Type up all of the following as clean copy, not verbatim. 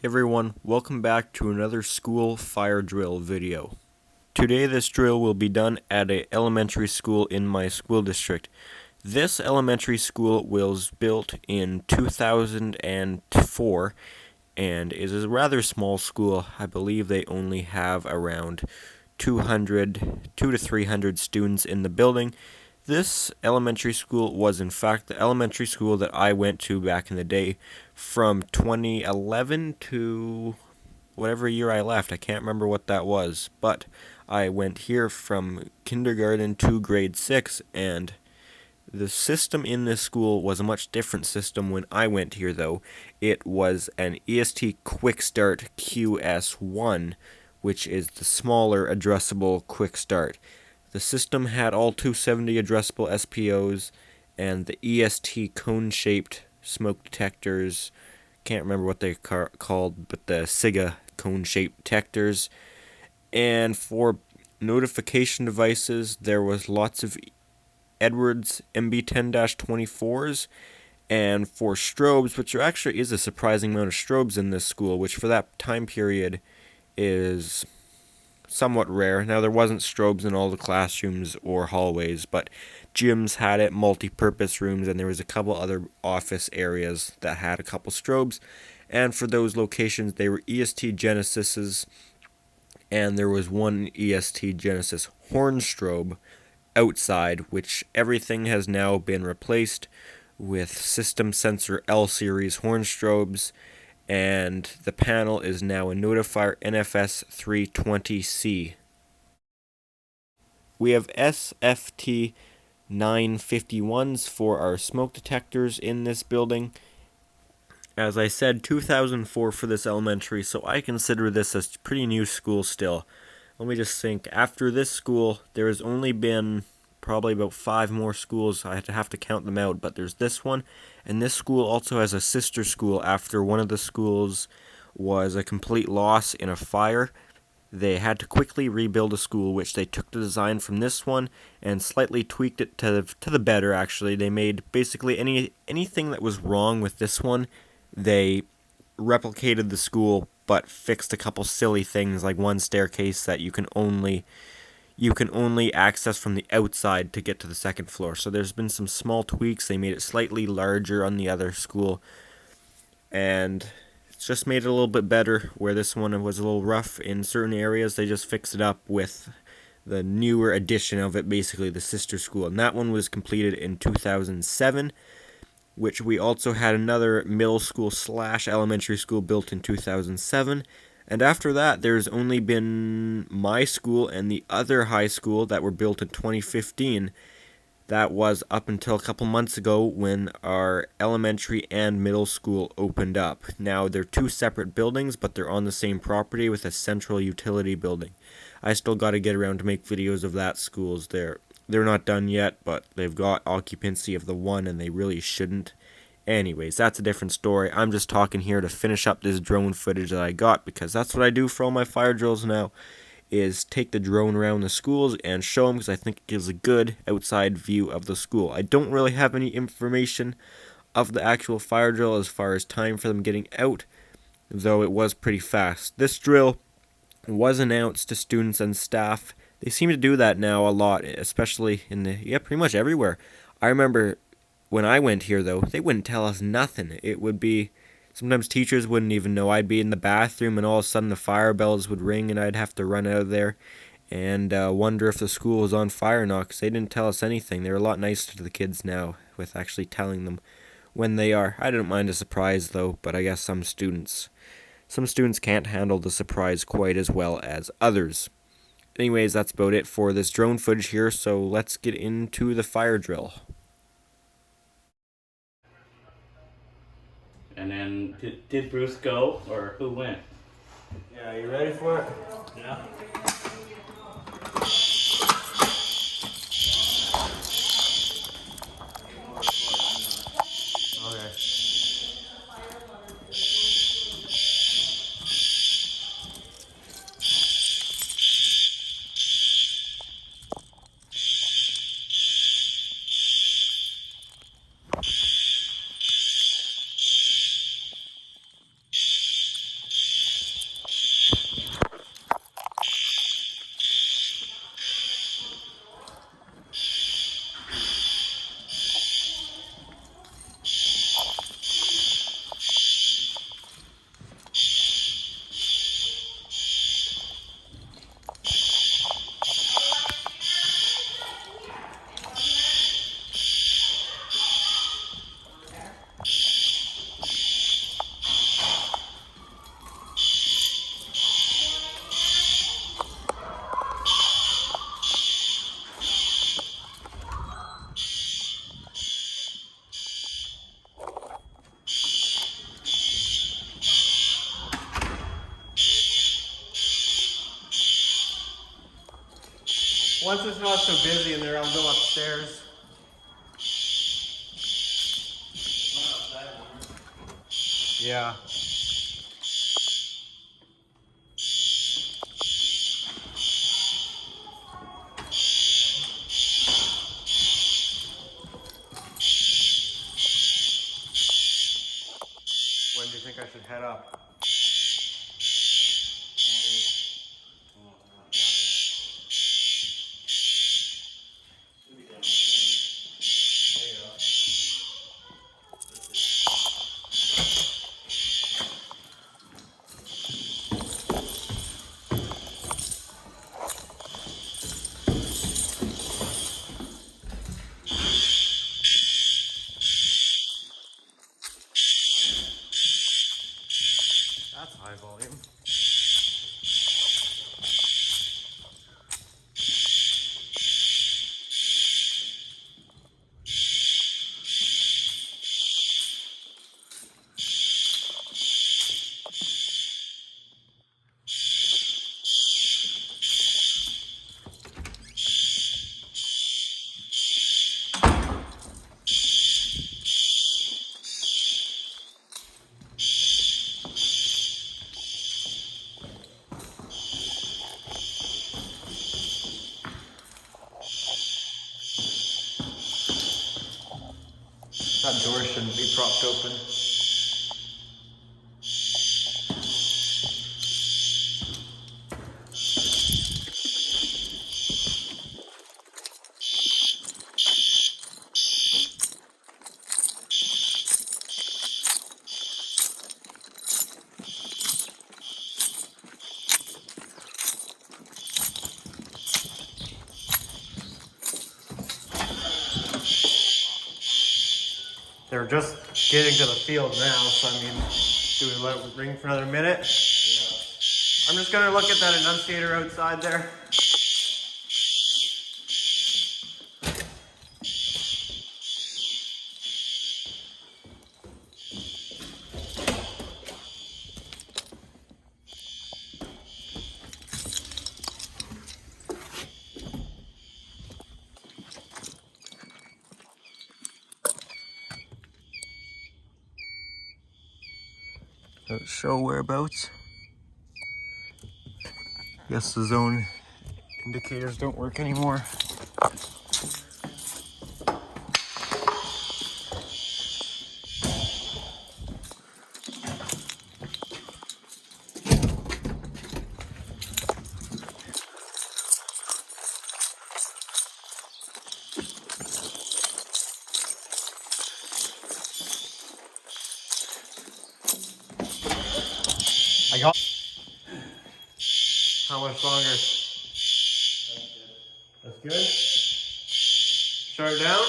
Everyone, welcome back to another school fire drill video. Today this drill will be done at an elementary school in my school district. This elementary school was built in 2004 and is a rather small school. I believe they only have around 2 to 300 students in the building. This elementary school was in fact the elementary school that I went to back in the day from 2011 to whatever year I left. I can't remember what that was, but I went here from kindergarten to grade 6, and the system in this school was a much different system when I went here, though. It was an EST Quick Start QS1, which is the smaller addressable Quick Start. The system had all 270 addressable SPOs and the EST cone-shaped smoke detectors. Can't remember what they're called, but the SIGA cone-shaped detectors. And for notification devices, there was lots of Edwards MB10-24s. And for strobes, which there actually is a surprising amount of strobes in this school, which for that time period is somewhat rare. Now, there wasn't strobes in all the classrooms or hallways, but gyms had it, multi-purpose rooms, and there was a couple other office areas that had a couple strobes. And for those locations, they were EST Genesises, and there was one EST Genesis horn strobe outside, which everything has now been replaced with System Sensor L series horn strobes, and the panel is now a Notifier NFS 320C. We have SFT 951s for our smoke detectors in this building. As I said, 2004 for this elementary, so I consider this a pretty new school still. Let me just think. After this school, there has only been probably about 5 more schools. I have to count them out, but there's this one, and this school also has a sister school after one of the schools was a complete loss in a fire. They had to quickly rebuild a school, which they took the design from this one and slightly tweaked it to the better. Actually, they made basically anything that was wrong with this one, they replicated the school but fixed a couple silly things, like one staircase that you can only access from the outside to get to the second floor. So there's been some small tweaks. They made it slightly larger on the other school, and it's just made it a little bit better. Where this one was a little rough in certain areas, they just fixed it up with the newer edition of it, basically the sister school. And that one was completed in 2007, which we also had another middle school / elementary school built in 2007. And after that, there's only been my school and the other high school that were built in 2015. That was up until a couple months ago when our elementary and middle school opened up. Now, they're 2 separate buildings, but they're on the same property with a central utility building. I still got to get around to make videos of that schools. They're not done yet, but they've got occupancy of the one, and they really shouldn't. Anyways, that's a different story. I'm just talking here to finish up this drone footage that I got, because that's what I do for all my fire drills now, is take the drone around the schools and show them, because I think it gives a good outside view of the school. I don't really have any information of the actual fire drill as far as time for them getting out, though it was pretty fast. This drill was announced to students and staff. They seem to do that now a lot, especially in pretty much everywhere. I remember when I went here, though, they wouldn't tell us nothing. It would be, sometimes teachers wouldn't even know. I'd be in the bathroom and all of a sudden the fire bells would ring and I'd have to run out of there and wonder if the school was on fire or not, because they didn't tell us anything. They're a lot nicer to the kids now with actually telling them when they are. I don't mind a surprise, though, but I guess some students can't handle the surprise quite as well as others. Anyways, that's about it for this drone footage here, so let's get into the fire drill. And then, did Bruce go, or who went? Yeah, you ready for it? Yeah. Okay. Once it's not so busy in there, I'll go upstairs. Yeah. When do you think I should head up? That's high volume. That door shouldn't be propped open. They're just getting to the field now, so I mean, do we let it ring for another minute? Yeah. I'm just gonna look at that enunciator outside there. Does it show whereabouts? Guess the zone indicators don't work anymore. I got. How much longer? That's good. Shut it down.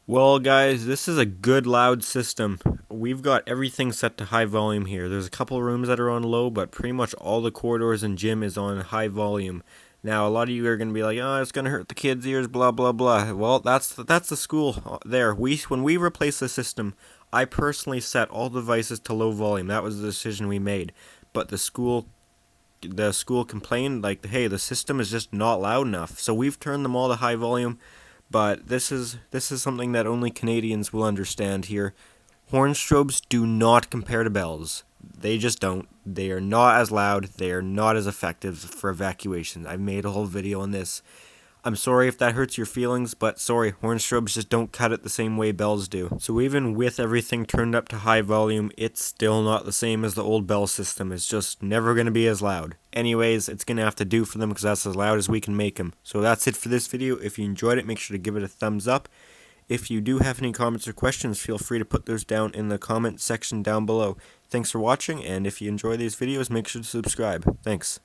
Well, guys, this is a good loud system. We've got everything set to high volume here. There's a couple rooms that are on low, but pretty much all the corridors and gym is on high volume. Now, a lot of you are going to be like, oh, it's going to hurt the kids' ears, blah, blah, blah. Well, that's the school there. When we replaced the system, I personally set all devices to low volume. That was the decision we made. But the school complained, like, hey, the system is just not loud enough. So we've turned them all to high volume. But this is something that only Canadians will understand here. Horn strobes do not compare to bells. They just don't. They are not as loud. They are not as effective for evacuation. I've made a whole video on this. I'm sorry if that hurts your feelings, but sorry, horn strobes just don't cut it the same way bells do. So even with everything turned up to high volume, it's still not the same as the old bell system. It's just never going to be as loud. Anyways, it's going to have to do for them because that's as loud as we can make them. So that's it for this video. If you enjoyed it, make sure to give it a thumbs up. If you do have any comments or questions, feel free to put those down in the comment section down below. Thanks for watching, and if you enjoy these videos, make sure to subscribe. Thanks.